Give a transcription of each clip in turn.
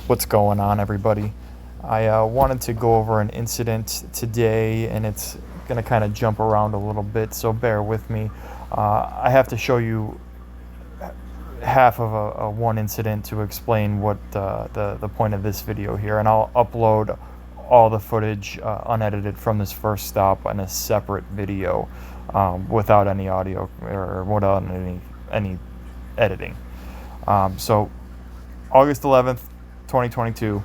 What's going on, everybody? I wanted to go over an incident today, and it's going to kind of jump around a little bit, so bear with me. I have to show you half of a one incident to explain what the point of this video here, and I'll upload all the footage unedited from this first stop on a separate video without any audio or without any editing. So August 11th, 2022.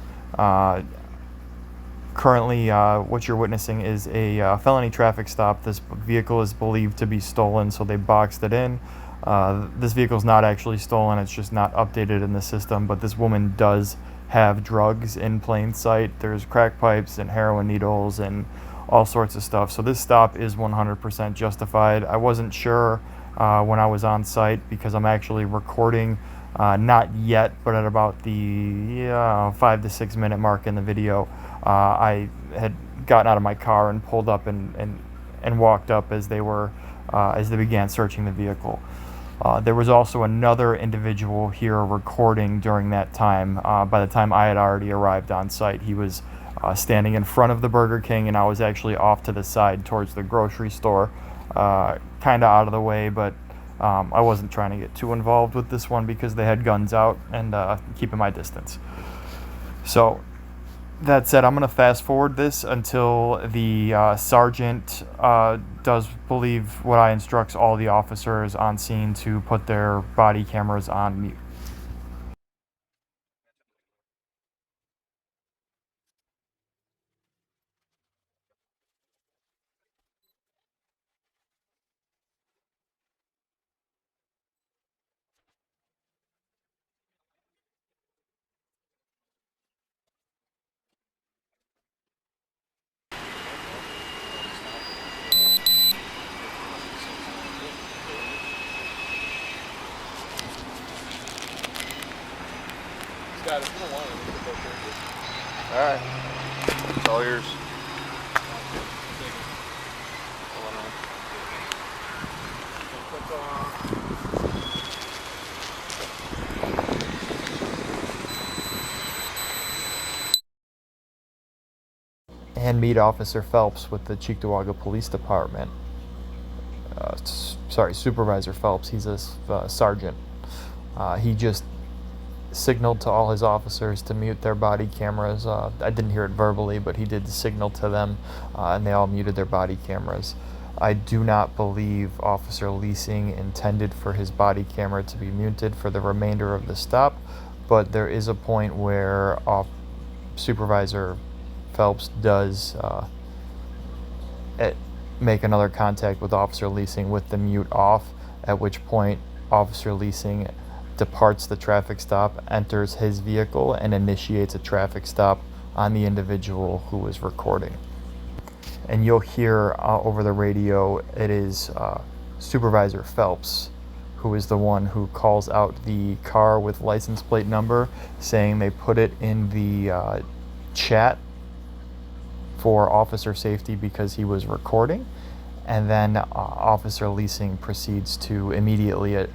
Currently, what you're witnessing is a felony traffic stop. This vehicle is believed to be stolen, so they boxed it in. This vehicle is not actually stolen, it's just not updated in the system, but this woman does have drugs in plain sight. There's crack pipes and heroin needles and all sorts of stuff. So this stop is 100% justified. I wasn't sure when I was on site because I'm actually recording. Not yet, but at about the 5 to 6 minute mark in the video, I had gotten out of my car and pulled up and walked up as they began searching the vehicle. There was also another individual here recording during that time. By the time I had already arrived on site, he was standing in front of the Burger King, and I was actually off to the side towards the grocery store, kind of out of the way, but I wasn't trying to get too involved with this one because they had guns out and keeping my distance. So that said, I'm going to fast forward this until the sergeant does believe what I instructs all the officers on scene to put their body cameras on mute. All right, it's all yours. And meet Officer Phelps with the Cheektowaga Police Department. Supervisor Phelps. He's a sergeant. He just signaled to all his officers to mute their body cameras. I didn't hear it verbally, but he did signal to them, and they all muted their body cameras. I do not believe Officer Leising intended for his body camera to be muted for the remainder of the stop, but there is a point where Supervisor Phelps does make another contact with Officer Leising with the mute off, at which point Officer Leising departs the traffic stop, enters his vehicle, and initiates a traffic stop on the individual who was recording. And you'll hear over the radio, it is Supervisor Phelps who is the one who calls out the car with license plate number, saying they put it in the chat for officer safety because he was recording. And then Officer Leising proceeds to immediately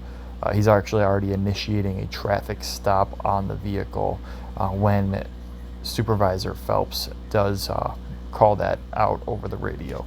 he's actually already initiating a traffic stop on the vehicle when Supervisor Phelps does call that out over the radio.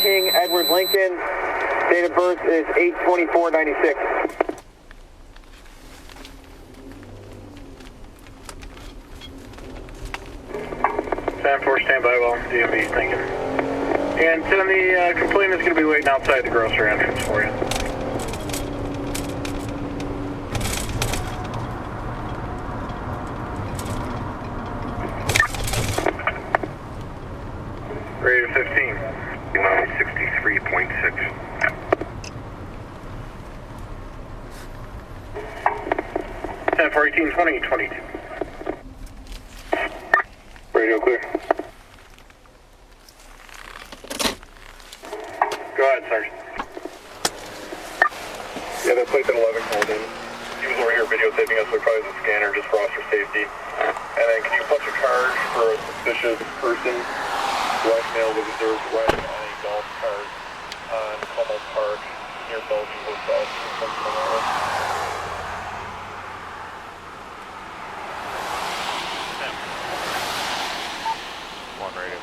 King Edward Lincoln. Date of birth is 8/24/96. 10-4, stand by while DMV is thinking. And 10, the complainant is going to be waiting outside the grocery entrance for you. Radio 15. 63.6. 10-4, 18, 20, 22. Radio clear. Go ahead, Sergeant. Yeah, that plate at 11 called in. He was over here videotaping us, so he probably has a scanner just for us for safety. And then can you punch a card for a suspicious person? Black male was observed riding on a golf cart on Hummel Park near Belgian Hotel. One radio.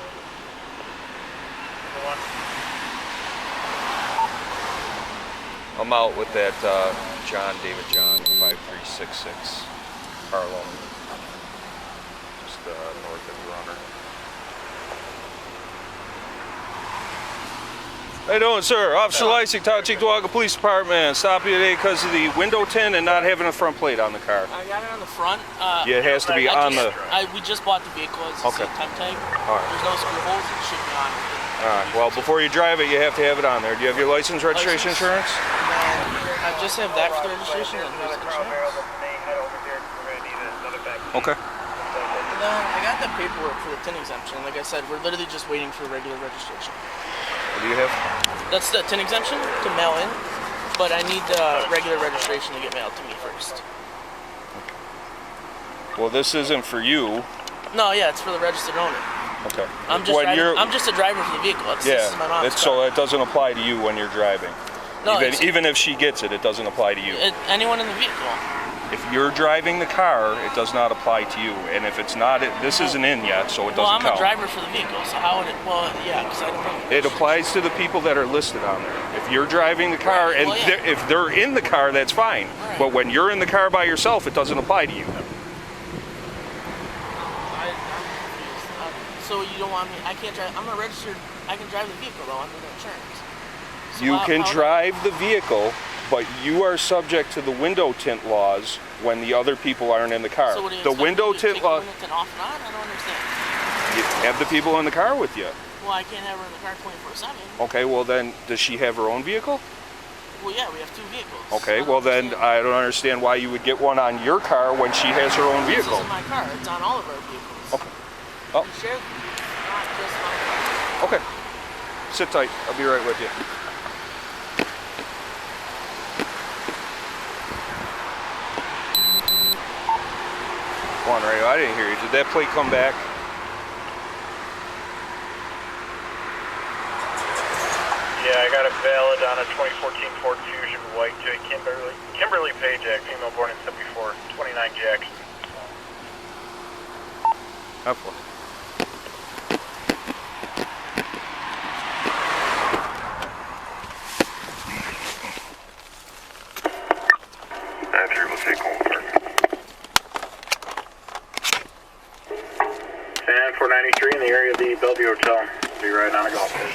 I'm out with that David John 5366 Harlem, just north of Runner. How you doing, sir? Officer Leising, Cheektowaga Police Department. Stop you today because of the window tint and not having a front plate on the car. I got it on the front. Yeah, it has to be on the... We just bought the vehicle. It's okay. a temp tag. All right. There's no screw holes. It should be on. All right. Well, before you drive it, you have to have it on there. Do you have your license, registration, insurance? I just have that for the registration. And here's the insurance. Okay. And then I got the paperwork for the tint exemption. Like I said, we're literally just waiting for regular registration. What do you have? That's the tint exemption to mail in, but I need the regular registration to get mailed to me first. Well, this isn't for you. No, yeah, it's for the registered owner. Okay. I'm just a driver for the vehicle. This is my mom's car. So it doesn't apply to you when you're driving. No, even if she gets it, it doesn't apply to you. Anyone in the vehicle. If you're driving the car, it does not apply to you. And if it's not, this isn't in yet, so it doesn't count. Well, I'm a driver for the vehicle, so how would it? Well, yeah, because I don't know. It applies to the people that are listed on there. If you're driving the car, and if they're in the car, that's fine. Right. But when you're in the car by yourself, it doesn't apply to you. So you don't want me? I can't drive. I'm a registered. I can drive the vehicle though under the insurance. So you can drive the vehicle, but you are subject to the window tint laws when the other people aren't in the car. So what do you the window tint law. Window tint off and on? I don't understand. You have the people in the car with you. Well, I can't have her in the car 24/7. Okay, well then, does she have her own vehicle? Well, yeah, we have two vehicles. Okay, well then, I don't understand why you would get one on your car when she has her own vehicle. This isn't my car. It's on all of our vehicles. Okay. Oh. We share, not just my car. Okay. Sit tight. I'll be right with you. Come on, radio. I didn't hear you. Did that plate come back? Yeah, I got it valid on a 2014 Ford Fusion white J. Kimberly Pajak, female born in 74, 29 Jackson. Have fun. After we'll take home, sir. And 493 in the area of the Bellevue Hotel. Be right on a golf course.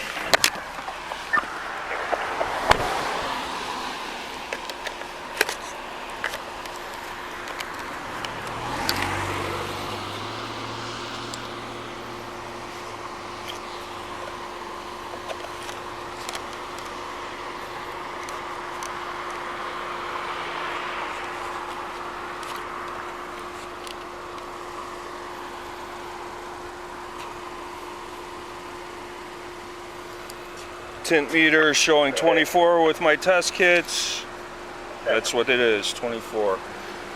Tint meter showing 24 with my test kits. That's what it is, 24.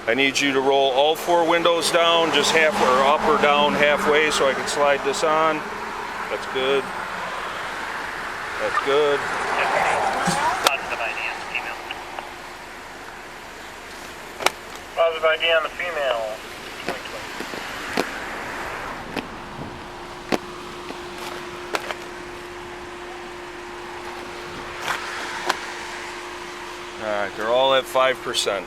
I need you to roll all four windows down, just half or up or down halfway so I can slide this on. That's good. That's good. Positive ID on the female. Positive ID on the female. 2020. at 5%.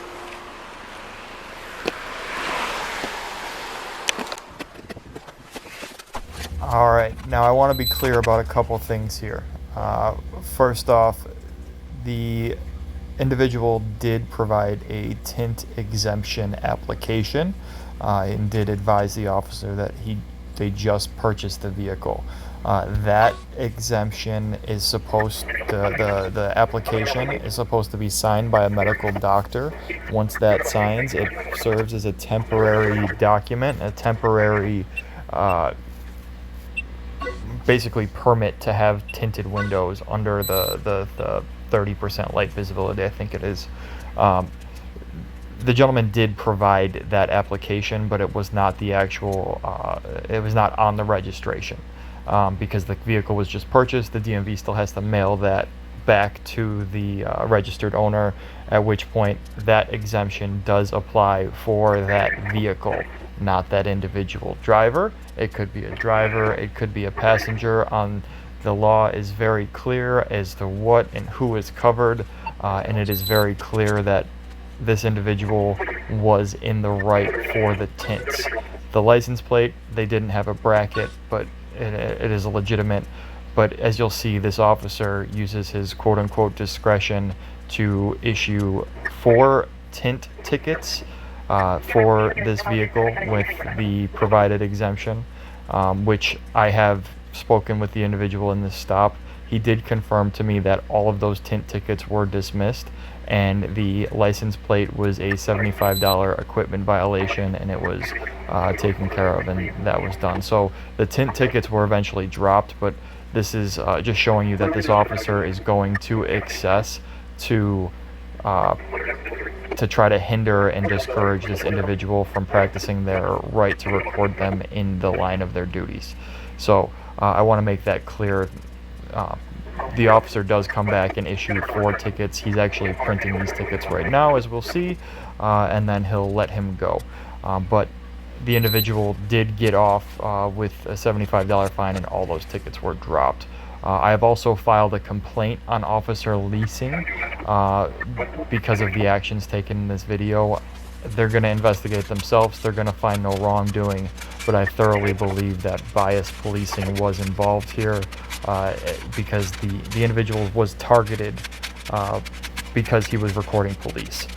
All right, now I want to be clear about a couple things here. First off, the individual did provide a tint exemption application and did advise the officer that they just purchased the vehicle. That exemption is supposed to, the application is supposed to be signed by a medical doctor. Once that signs, it serves as a temporary document, a temporary basically permit to have tinted windows under the 30% light visibility, I think it is. The gentleman did provide that application, but it was not the actual, it was not on the registration. Because the vehicle was just purchased, the DMV still has to mail that back to the registered owner, at which point that exemption does apply for that vehicle, not that individual driver. It could be a driver, it could be a passenger. The law is very clear as to what and who is covered, and it is very clear that this individual was in the right for the tints. The license plate, they didn't have a bracket, but it is a legitimate. But as you'll see, this officer uses his quote-unquote discretion to issue 4 tint tickets for this vehicle with the provided exemption, which I have spoken with the individual in this stop. He did confirm to me that all of those tint tickets were dismissed, and the license plate was a $75 equipment violation, and it was taken care of, and that was done. So the tint tickets were eventually dropped, but this is just showing you that this officer is going to excess to try to hinder and discourage this individual from practicing their right to record them in the line of their duties. So I want to make that clear. The officer does come back and issue 4 tickets. He's actually printing these tickets right now, as we'll see, and then he'll let him go. But the individual did get off with a $75 fine, and all those tickets were dropped. I have also filed a complaint on Officer Leising because of the actions taken in this video. They're going to investigate themselves. They're going to find no wrongdoing, but I thoroughly believe that biased policing was involved here because the individual was targeted because he was recording police.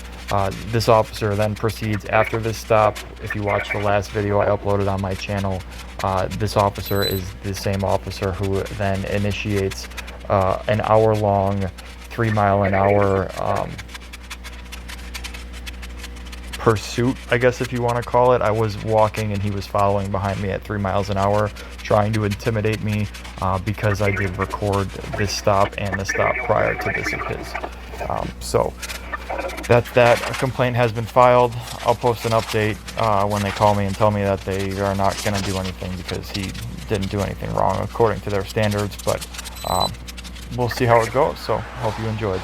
This officer then proceeds after this stop. If you watch the last video I uploaded on my channel, this officer is the same officer who then initiates an hour-long, 3-mile-an-hour pursuit, I guess if you want to call it. I was walking and he was following behind me at 3 miles an hour, trying to intimidate me because I did record this stop and the stop prior to this of his. So that's that. A complaint has been filed. I'll post an update when they call me and tell me that they are not going to do anything because he didn't do anything wrong according to their standards, but we'll see how it goes. So hope you enjoyed.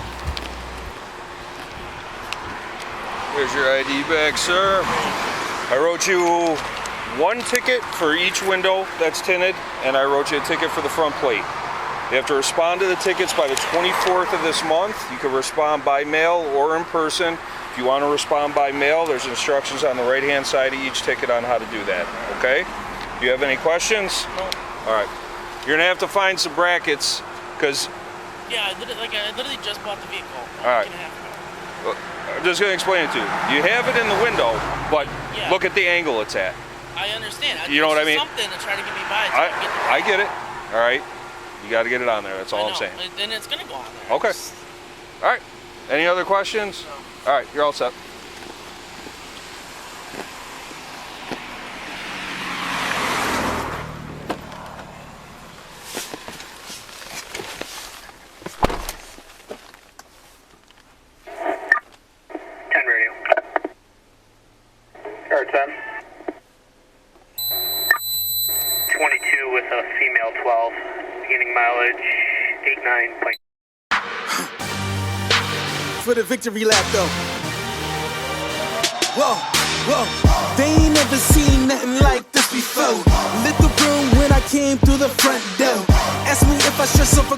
Here's your ID bag, sir. I wrote you 1 ticket for each window that's tinted, and I wrote you a ticket for the front plate. You have to respond to the tickets by the 24th of this month. You can respond by mail or in person. If you want to respond by mail, there's instructions on the right-hand side of each ticket on how to do that, okay? Do you have any questions? No. All right. You're going to have to find some brackets, because... Yeah, I literally just bought the vehicle. All right. I'm just going to explain it to you. You have it in the window, but look at the angle it's at. I understand. You know what I mean? Something to try to get me by. I get it. All right. You got to get it on there. That's all I'm saying. Then it's going to go on there. Okay. All right. Any other questions? No. All right. You're all set. For the victory lap though. Whoa, whoa, they ain't never seen nothing like this before. Lit the room when I came through the front door. Asked me if I should suffer